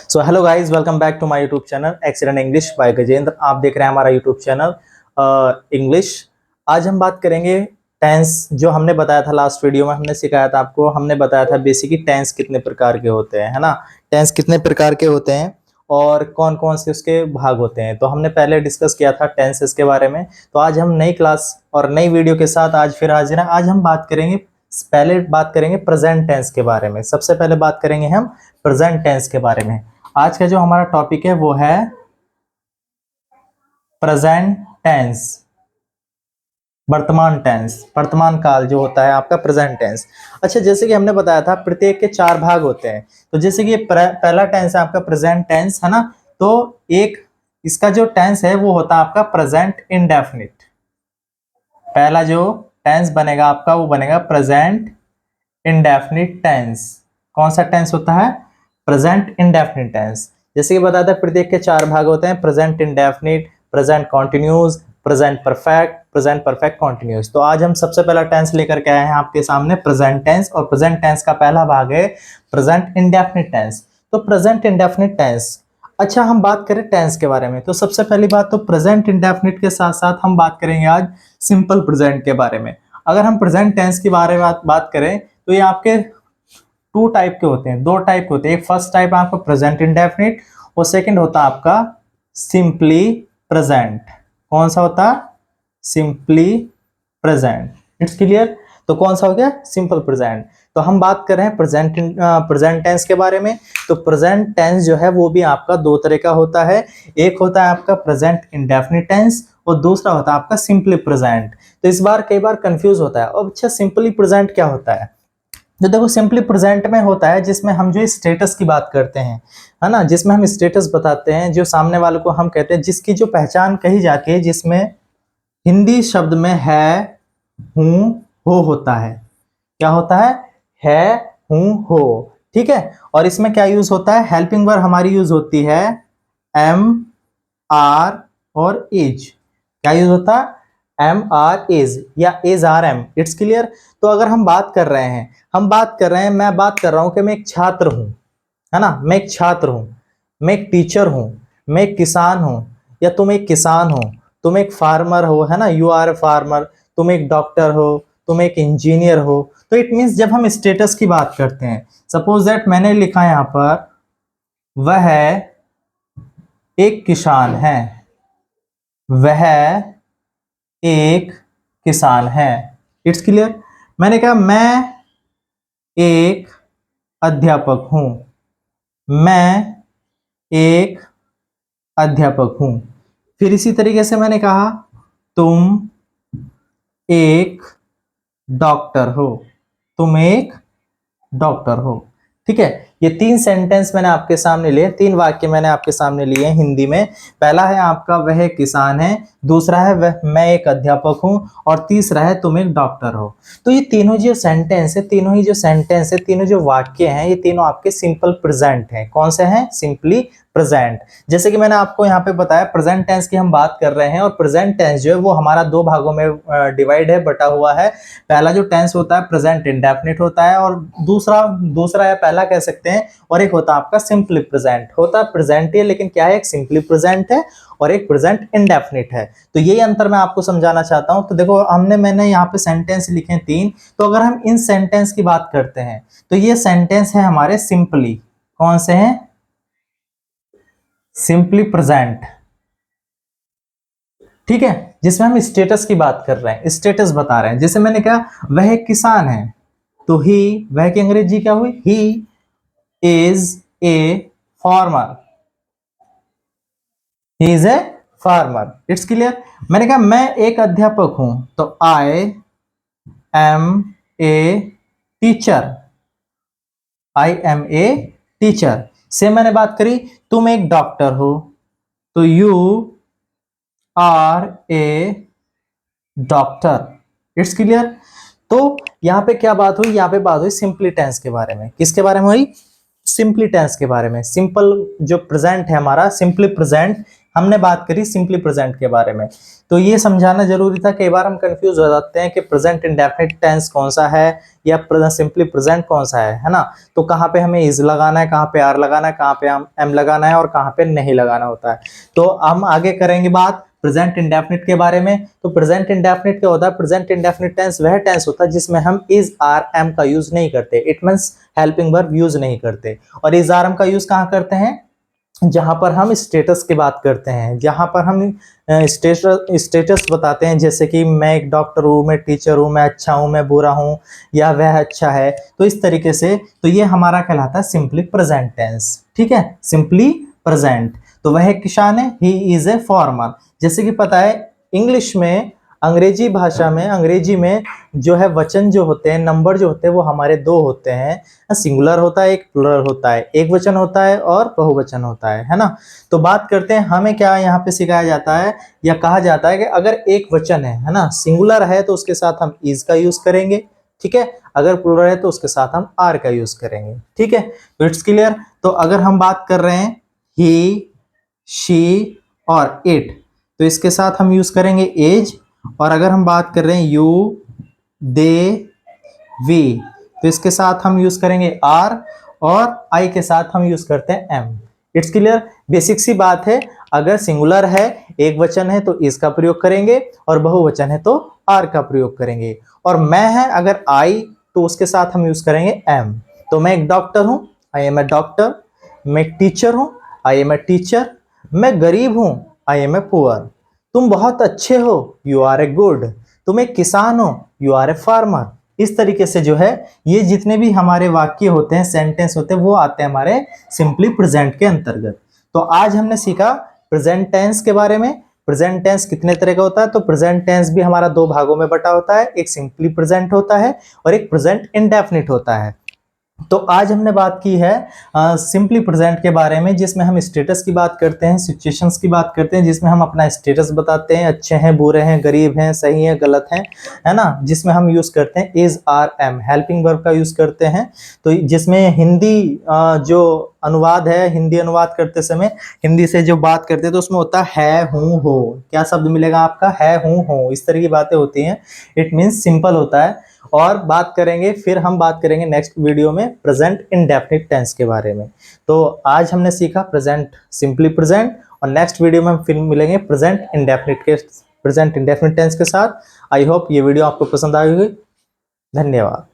So hello guys, welcome back to my YouTube channel excellent English by Gajendra. आप देख रहे हैं हमारा यूट्यूब चैनल इंग्लिश। आज हम बात करेंगे टेंस। जो हमने बताया था लास्ट वीडियो में, हमने सिखाया था आपको, हमने बताया था बेसिकली टेंस कितने प्रकार के होते हैं, है ना। टेंस कितने प्रकार के होते हैं और कौन कौन से उसके भाग होते हैं, तो हमने पहले डिस्कस किया था टेंसेस के बारे में। तो आज हम नई क्लास और नई वीडियो के साथ आज फिर हाजिर हैं। आज हम बात करेंगे, पहले बात करेंगे प्रेजेंट टेंस के बारे में। सबसे पहले बात करेंगे हम प्रेजेंट टेंस के बारे में। आज का जो हमारा टॉपिक है वो है प्रेजेंट टेंस, वर्तमान टेंस, वर्तमान काल जो होता है आपका प्रेजेंट टेंस। अच्छा, जैसे कि हमने बताया था प्रत्येक के 4 भाग होते हैं। तो जैसे कि पहला टेंस है आपका प्रेजेंट टेंस, है ना। तो एक इसका जो टेंस है वो होता है आपका प्रेजेंट इंडेफिनिट। पहला जो टेंस बनेगा आपका वो बनेगा प्रेजेंट इंडेफिनिट टेंस। कौन सा टेंस होता है? Present indefinite tense. जैसे कि बताया था प्रत्येक के 4 भाग होते हैं, present indefinite, present continuous, present perfect, present perfect continuous. तो आज हम सबसे पहला टेंस लेकर के आए हैं आपके सामने प्रेजेंट टेंस, और प्रेजेंट टेंस का पहला भाग है प्रेजेंट इंडेफिनिट टेंस। तो प्रेजेंट इंडेफिनिट टेंस, अच्छा हम बात करें टेंस के बारे में तो सबसे पहली बात तो प्रेजेंट इंडेफिनिट के साथ साथ हम बात करेंगे आज सिंपल प्रेजेंट के बारे में। अगर हम प्रेजेंट टेंस के बारे में बात करें तो ये आपके 2 टाइप के होते हैं, 2 टाइप के होते हैं। फर्स्ट टाइप है आपका प्रेजेंट इंडेफिनिट और सेकंड होता है आपका सिंपली प्रेजेंट। कौन सा होता है? Simply present. It's clear. तो कौन सा हो गया? Simple present. तो हम बात कर रहे हैं प्रेजेंट टेंस के बारे में। तो प्रेजेंट टेंस जो है वो भी आपका 2 तरह का होता है। एक होता है आपका प्रेजेंट इंडेफिनिट टेंस और दूसरा होता है आपका सिंपली प्रेजेंट। तो इस बार कई बार कंफ्यूज होता है। अब अच्छा, सिंपली प्रेजेंट क्या होता है? तो देखो, सिंपली प्रेजेंट में होता है जिसमें हम जो स्टेटस की बात करते हैं, है ना, जिसमें हम स्टेटस बताते हैं, जो सामने वाले को हम कहते हैं, जिसकी जो पहचान कही जाती है, जिसमें हिंदी शब्द में है, हूं, हो होता है। क्या होता है, हूं, हो। ठीक है। और इसमें क्या यूज होता है? हेल्पिंग वर्ब हमारी यूज होती है एम, आर और इज। क्या यूज होता है? एम, आर, इज या is, are, am. It's clear. तो अगर हम बात कर रहे हैं, मैं बात कर रहा हूं कि मैं एक छात्र हूं, है ना, मैं एक छात्र हूं, मैं एक टीचर हूं, मैं एक किसान हूं, या तुम एक किसान हो, तुम एक फार्मर हो, है ना, यू आर ए फार्मर, तुम एक डॉक्टर हो, तुम एक इंजीनियर हो। तो इट मीन्स जब हम स्टेटस की बात करते हैं, सपोज दैट मैंने लिखा यहां पर वह एक किसान है, वह एक किसान है। It's clear. मैंने कहा मैं एक अध्यापक हूं, मैं एक अध्यापक हूं। फिर इसी तरीके से मैंने कहा तुम एक डॉक्टर हो, तुम एक डॉक्टर हो। ठीक है। ये 3 सेंटेंस मैंने आपके सामने लिए, 3 वाक्य मैंने आपके सामने लिए हैं हिंदी में। पहला है आपका वह एक किसान है, दूसरा है वह मैं एक अध्यापक हूं, और तीसरा है तुम एक डॉक्टर हो। तो ये तीनों जो सेंटेंस है, तीनों जो वाक्य हैं, ये तीनों आपके सिंपल प्रेजेंट हैं। कौन से हैं? Simply present. जैसे कि मैंने आपको यहाँ पे बताया प्रेजेंट टेंस की हम बात कर रहे हैं, और प्रेजेंट टेंस जो है वो हमारा 2 भागों में डिवाइड है, बटा हुआ है। पहला जो टेंस होता है प्रेजेंट इंडेफिनिट होता है, और दूसरा या पहला कह सकते हैं, और एक होता है आपका सिंपली प्रेजेंट। होता है प्रेजेंट ही, लेकिन क्या है, एक सिंपली प्रेजेंट है और एक प्रेजेंट इंडेफिनिट है। तो यही अंतर मैं आपको समझाना चाहता हूं। तो देखो, मैंने यहाँ पे सेंटेंस लिखे हैं 3। तो अगर हम इन सेंटेंस की बात करते हैं तो ये सेंटेंस है हमारे सिंपली। कौन से हैं? Simply present. ठीक है। जिसमें हम स्टेटस की बात कर रहे हैं, स्टेटस बता रहे हैं। जैसे मैंने कहा वह एक किसान है, तो ही, वह की अंग्रेजी क्या हुई? He is a farmer, he is a farmer. It's clear. मैंने कहा मैं एक अध्यापक हूं, तो I am a teacher, I am a teacher. से मैंने बात करी तुम एक डॉक्टर हो, तो you are a doctor. It's clear. तो यहां पे क्या बात हुई? यहां पे बात हुई सिंपली टेंस के बारे में। किसके बारे में हुई? सिंपली टेंस के बारे में। सिंपल जो प्रेजेंट है हमारा, सिंपली प्रेजेंट, हमने बात करी सिंपली प्रेजेंट के बारे में। तो ये समझाना जरूरी था, कई बार हम कंफ्यूज हो जाते हैं कि प्रेजेंट इंडेफिनिट टेंस कौन सा है या सिंपली प्रेजेंट कौन सा है ना। तो कहाँ पे हमें इज लगाना है, कहाँ पे आर लगाना है, कहाँ पे एम लगाना है और कहाँ पे नहीं लगाना होता है। तो हम आगे करेंगे बात प्रेजेंट इंडेफिनिट के बारे में। तो प्रेजेंट इंडेफिनिट क्या होता है? प्रेजेंट इंडेफिनिट टेंस वह टेंस होता है जिसमें हम इज आर एम का यूज नहीं करते, it means helping verb use नहीं करते। और इज आर एम का यूज कहाँ करते हैं? जहां पर हम स्टेटस की बात करते हैं, जहां पर हम स्टेटस बताते हैं, जैसे कि मैं एक डॉक्टर हूँ, मैं टीचर हूँ, मैं अच्छा हूँ, मैं बुरा हूँ, या वह अच्छा है। तो इस तरीके से तो ये हमारा कहलाता है सिंपली प्रेजेंट टेंस। ठीक है, सिंपली प्रेजेंट। तो वह किसान है, ही इज ए फार्मर। जैसे कि पता है इंग्लिश में, अंग्रेजी भाषा में, अंग्रेजी में जो है वचन जो होते हैं, नंबर जो होते हैं वो हमारे दो होते हैं, सिंगुलर होता है, एक प्लुरल होता है, एक वचन होता है और बहुवचन होता है ना। तो बात करते हैं हमें क्या यहाँ पे सिखाया जाता है या कहा जाता है कि अगर एक वचन है ना, सिंगुलर है तो उसके साथ हम इज का यूज करेंगे। ठीक है, अगर प्लुरल है तो उसके साथ हम आर का यूज करेंगे। ठीक है, तो इट्स क्लियर। तो अगर हम बात कर रहे हैं ही, शी और इट, तो इसके साथ हम यूज करेंगे एज। और अगर हम बात कर रहे हैं यू, दे, वी, तो इसके साथ हम यूज करेंगे आर। और आई के साथ हम यूज करते हैं एम। It's clear. बेसिक सी बात है, अगर सिंगुलर है, एक वचन है तो इस का प्रयोग करेंगे, और बहुवचन है तो आर का प्रयोग करेंगे। और मैं है अगर आई, तो उसके साथ हम यूज करेंगे एम। तो मैं एक डॉक्टर हूं, आई एम ए डॉक्टर। मैं एक टीचर हूं, आई एम ए टीचर। मैं गरीब हूं, आई एम ए पुअर। तुम बहुत अच्छे हो, यू आर ए गुड। तुम एक किसान हो, यू आर ए फार्मर। इस तरीके से जो है ये जितने भी हमारे वाक्य होते हैं, सेंटेंस होते हैं, वो आते हैं हमारे सिंपली प्रेजेंट के अंतर्गत। तो आज हमने सीखा प्रेजेंट टेंस के बारे में। प्रेजेंट टेंस कितने तरह का होता है? तो प्रेजेंट टेंस भी हमारा दो भागों में बटा होता है, एक सिंपली प्रेजेंट होता है और एक प्रेजेंट इंडेफिनिट होता है। तो आज हमने बात की है सिंपली प्रेजेंट के बारे में, जिसमें हम स्टेटस की बात करते हैं, सिचुएशंस की बात करते हैं, जिसमें हम अपना स्टेटस बताते हैं, अच्छे हैं, बुरे हैं, गरीब हैं, सही हैं, गलत हैं, है ना। जिसमें हम यूज करते हैं is, are, am, helping verb का यूज करते हैं। तो जिसमें हिंदी जो अनुवाद है, हिंदी अनुवाद करते समय हिंदी से जो बात करते हैं तो उसमें होता है हूँ, हो। क्या शब्द मिलेगा आपका? है, हूँ, हो। इस तरह की बातें होती हैं, इट मीन्स सिंपल होता है। और बात करेंगे, फिर हम बात करेंगे नेक्स्ट वीडियो में प्रेजेंट इंडेफिनिट टेंस के बारे में। तो आज हमने सीखा प्रेजेंट, सिंपली प्रेजेंट, और नेक्स्ट वीडियो में हम फिर मिलेंगे प्रेजेंट इंडेफिनिट टेंस के साथ। आई होप ये वीडियो आपको पसंद आई होगी। धन्यवाद।